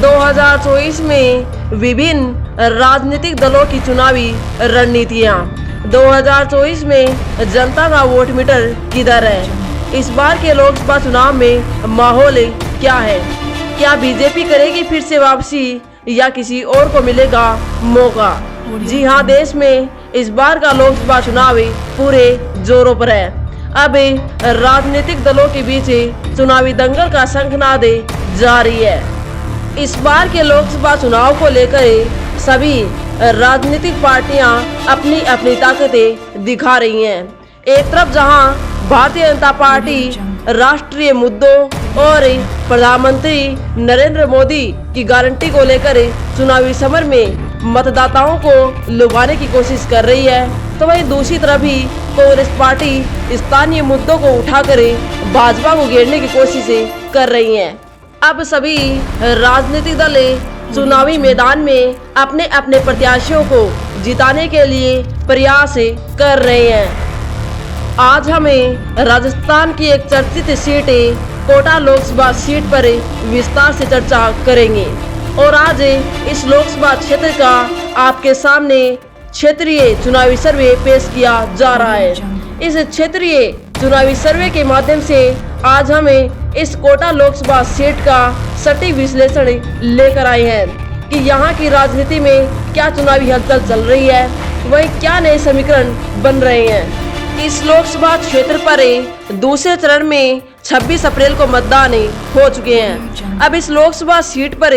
2024 में विभिन्न राजनीतिक दलों की चुनावी रणनीतियां। 2024 में जनता का वोट मीटर किधर है? इस बार के लोकसभा चुनाव में माहौल क्या है? क्या बीजेपी करेगी फिर से वापसी या किसी और को मिलेगा मौका? जी हां, देश में इस बार का लोकसभा चुनाव पूरे जोरों पर है। अब राजनीतिक दलों के बीच चुनावी दंगल का शंखनाद जारी है। इस बार के लोकसभा चुनाव को लेकर सभी राजनीतिक पार्टियां अपनी अपनी ताकतें दिखा रही हैं। एक तरफ जहां भारतीय जनता पार्टी राष्ट्रीय मुद्दों और प्रधानमंत्री नरेंद्र मोदी की गारंटी को लेकर चुनावी समर में मतदाताओं को लुभाने की कोशिश कर रही है, तो वहीं दूसरी तरफ ही कांग्रेस पार्टी स्थानीय मुद्दों को उठाकर भाजपा को घेरने की कोशिश कर रही है। अब सभी राजनीतिक दल चुनावी मैदान में अपने अपने प्रत्याशियों को जिताने के लिए प्रयास कर रहे हैं। आज हमें राजस्थान की एक चर्चित सीट कोटा लोकसभा सीट पर विस्तार से चर्चा करेंगे और आज इस लोकसभा क्षेत्र का आपके सामने क्षेत्रीय चुनावी सर्वे पेश किया जा रहा है। इस क्षेत्रीय चुनावी सर्वे के माध्यम से आज हमें इस कोटा लोकसभा सीट का सटीक विश्लेषण लेकर आए हैं कि यहाँ की राजनीति में क्या चुनावी हलचल चल रही है, वहीं क्या नए समीकरण बन रहे हैं। इस लोकसभा क्षेत्र पर दूसरे चरण में 26 अप्रैल को मतदान हो चुके हैं। अब इस लोकसभा सीट पर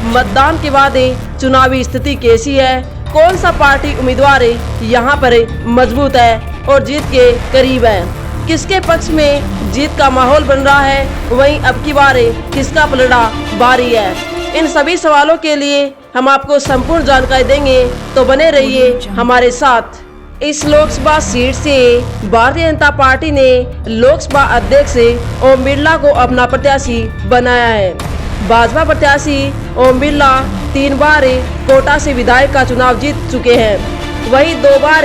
मतदान के बाद चुनावी स्थिति कैसी है, कौन सा पार्टी उम्मीदवार यहाँ पर मजबूत है और जीत के करीब है, किसके पक्ष में जीत का माहौल बन रहा है, वहीं अब की बार किसका पलड़ा भारी है। इन सभी सवालों के लिए हम आपको संपूर्ण जानकारी देंगे, तो बने रहिए हमारे साथ। इस लोकसभा सीट से भारतीय जनता पार्टी ने लोकसभा अध्यक्ष ओम बिरला को अपना प्रत्याशी बनाया है। भाजपा प्रत्याशी ओम बिरला 3 बार कोटा से विधायक का चुनाव जीत चुके हैं, वहीं 2 बार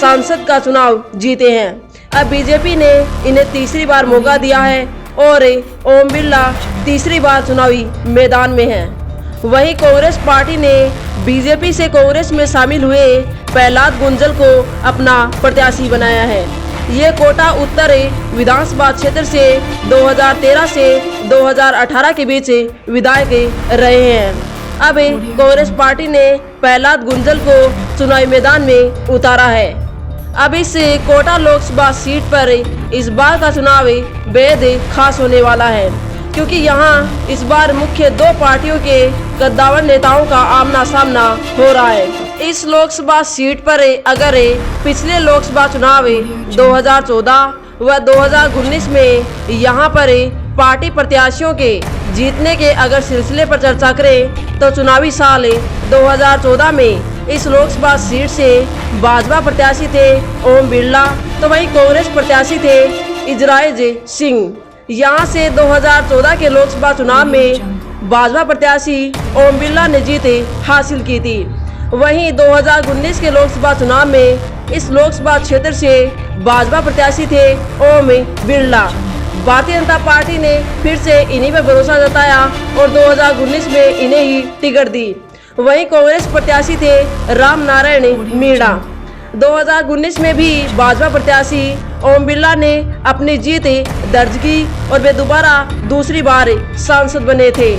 सांसद का चुनाव जीते हैं। अब बीजेपी ने इन्हें तीसरी बार मौका दिया है और ओम बिरला तीसरी बार चुनावी मैदान में हैं। वहीं कांग्रेस पार्टी ने बीजेपी से कांग्रेस में शामिल हुए प्रहलाद गुंजल को अपना प्रत्याशी बनाया है। ये कोटा उत्तर विधानसभा क्षेत्र से 2013 से 2018 के बीच विधायक रहे हैं। अब कांग्रेस पार्टी ने प्रहलाद गुंजल को चुनावी मैदान में उतारा है। अब इस कोटा लोकसभा सीट पर इस बार का चुनाव बेहद खास होने वाला है, क्योंकि यहाँ इस बार मुख्य 2 पार्टियों के कद्दावर नेताओं का आमना सामना हो रहा है। इस लोकसभा सीट पर अगर पिछले लोकसभा चुनाव 2014 व 2019 में यहाँ पर पार्टी प्रत्याशियों के जीतने के अगर सिलसिले पर चर्चा करें, तो चुनावी साल 2014 में इस लोकसभा सीट से भाजपा प्रत्याशी थे ओम बिरला, तो वहीं कांग्रेस प्रत्याशी थे इजराइज सिंह। यहाँ से 2014 के लोकसभा चुनाव में भाजपा प्रत्याशी ओम बिरला ने जीत हासिल की थी। वहीं 2019 के लोकसभा चुनाव में इस लोकसभा क्षेत्र से भाजपा प्रत्याशी थे ओम बिरला। भारतीय जनता पार्टी ने फिर से इन्हीं पर भरोसा जताया और 2019 में इन्हें ही टिकट दी। वहीं कांग्रेस प्रत्याशी थे राम नारायण मीणा। 2019 में भी भाजपा प्रत्याशी ओम बिरला ने अपनी जीत दर्ज की और वे दोबारा दूसरी बार सांसद बने थे।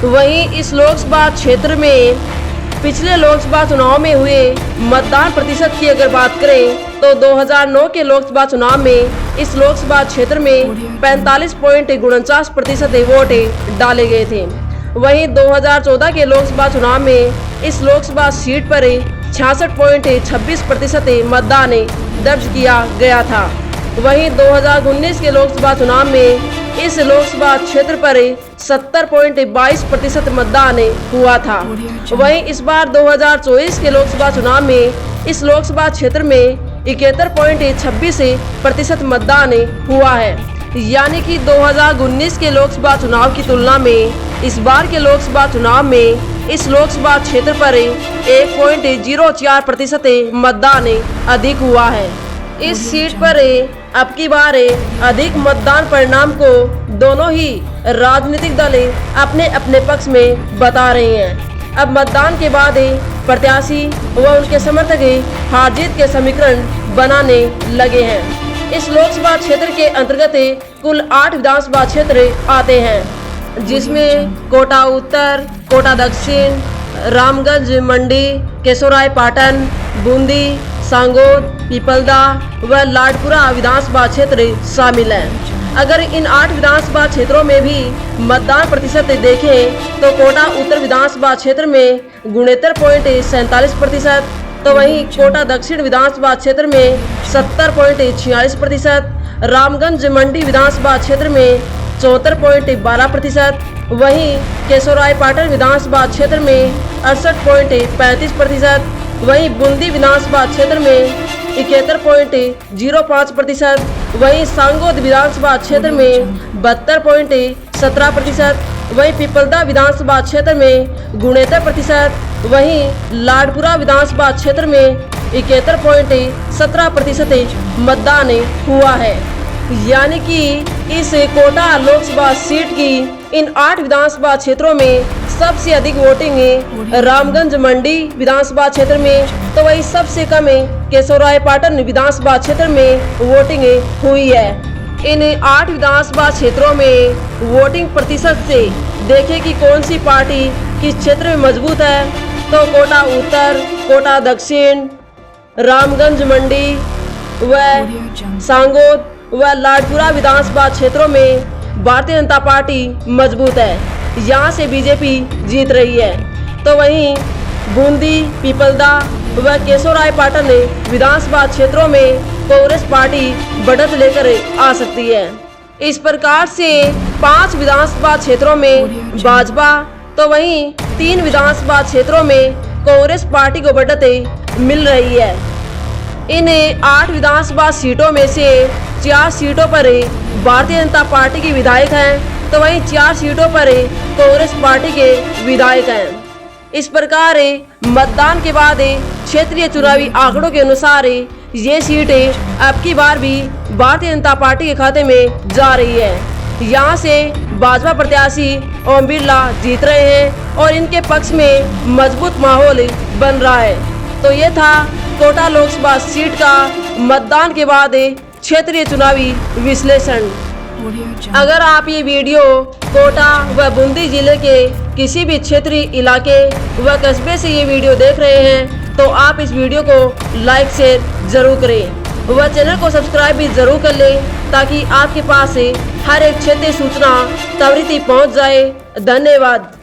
वहीं इस लोकसभा क्षेत्र में पिछले लोकसभा चुनाव में हुए मतदान प्रतिशत की अगर बात करें, तो 2009 के लोकसभा चुनाव में इस लोकसभा क्षेत्र में 45.49% वोट डाले गए थे। वहीं 2014 के लोकसभा चुनाव में इस लोकसभा सीट पर 66.26% मतदान दर्ज किया गया था। वहीं 2019 के लोकसभा चुनाव में इस लोकसभा क्षेत्र पर 70.22% मतदान हुआ था। वहीं इस बार 2024 के लोकसभा चुनाव में इस लोकसभा क्षेत्र में 71.26% मतदान हुआ है, यानी कि 2019 के लोकसभा चुनाव की तुलना में इस बार के लोकसभा चुनाव में इस लोकसभा क्षेत्र पर 1.04% मतदान अधिक हुआ है। इस सीट पर अब की बार अधिक मतदान परिणाम को दोनों ही राजनीतिक दल अपने अपने पक्ष में बता रहे हैं। अब मतदान के बाद प्रत्याशी व उनके समर्थक हार जीत के समीकरण बनाने लगे हैं। इस लोकसभा क्षेत्र के अंतर्गत कुल 8 विधानसभा क्षेत्र आते हैं, जिसमें कोटा उत्तर, कोटा दक्षिण, रामगंज मंडी, केशोरायपाटन, बूंदी, सांगोद, पीपलदा व लाडपुरा विधानसभा क्षेत्र शामिल हैं। अगर इन 8 विधानसभा क्षेत्रों में भी मतदान प्रतिशत देखें तो कोटा उत्तर विधानसभा क्षेत्र में 69.47%, तो वहीं कोटा दक्षिण विधानसभा क्षेत्र में 70.46%, रामगंज मंडी विधानसभा क्षेत्र में 74.12%, वहीं केशोरायपाटन विधानसभा क्षेत्र में 68.35%, वहीं बूंदी विधानसभा क्षेत्र में 71.05%, वहीं सांगोद विधानसभा क्षेत्र में 72.17%, वहीं पीपलदा विधानसभा क्षेत्र में 69%, वहीं लाडपुरा विधानसभा क्षेत्र में 71.17% मतदान हुआ है। यानी कि इस कोटा लोकसभा सीट की इन 8 विधानसभा क्षेत्रों में सबसे अधिक वोटिंग रामगंज मंडी विधानसभा क्षेत्र में, तो वही सबसे कम केशोरायपाटन विधानसभा क्षेत्र में वोटिंग हुई है। इन 8 विधानसभा क्षेत्रों में वोटिंग प्रतिशत से देखें कि कौन सी पार्टी किस क्षेत्र में मजबूत है, तो कोटा उत्तर, कोटा दक्षिण, रामगंज मंडी व सांगोद व लाडपुरा विधानसभा क्षेत्रों में भारतीय जनता पार्टी मजबूत है, यहाँ से बीजेपी जीत रही है। तो वहीं बूंदी, पीपलदा व केशोरायपाटन विधानसभा क्षेत्रों में कांग्रेस पार्टी बढ़त लेकर आ सकती है। इस प्रकार से 5 विधानसभा क्षेत्रों में भाजपा, तो वहीं 3 विधानसभा क्षेत्रों में कांग्रेस पार्टी को बढ़त मिल रही है। इन 8 विधानसभा सीटों में से 4 सीटों पर भारतीय जनता पार्टी के विधायक हैं, तो वहीं 4 सीटों पर कांग्रेस पार्टी के विधायक हैं। इस प्रकार मतदान के बाद क्षेत्रीय चुनावी आंकड़ों के अनुसार ये सीटें अब की बार भी भारतीय जनता पार्टी के खाते में जा रही है। यहाँ से भाजपा प्रत्याशी ओम बिरला जीत रहे हैं और इनके पक्ष में मजबूत माहौल बन रहा है। तो ये था कोटा लोकसभा सीट का मतदान के बाद क्षेत्रीय चुनावी विश्लेषण। अगर आप ये वीडियो कोटा व बूंदी जिले के किसी भी क्षेत्रीय इलाके व कस्बे से ये वीडियो देख रहे हैं तो आप इस वीडियो को लाइक शेयर जरूर करें व चैनल को सब्सक्राइब भी जरूर कर लें, ताकि आपके पास हर एक क्षेत्रीय सूचना त्वरित पहुंच जाए। धन्यवाद।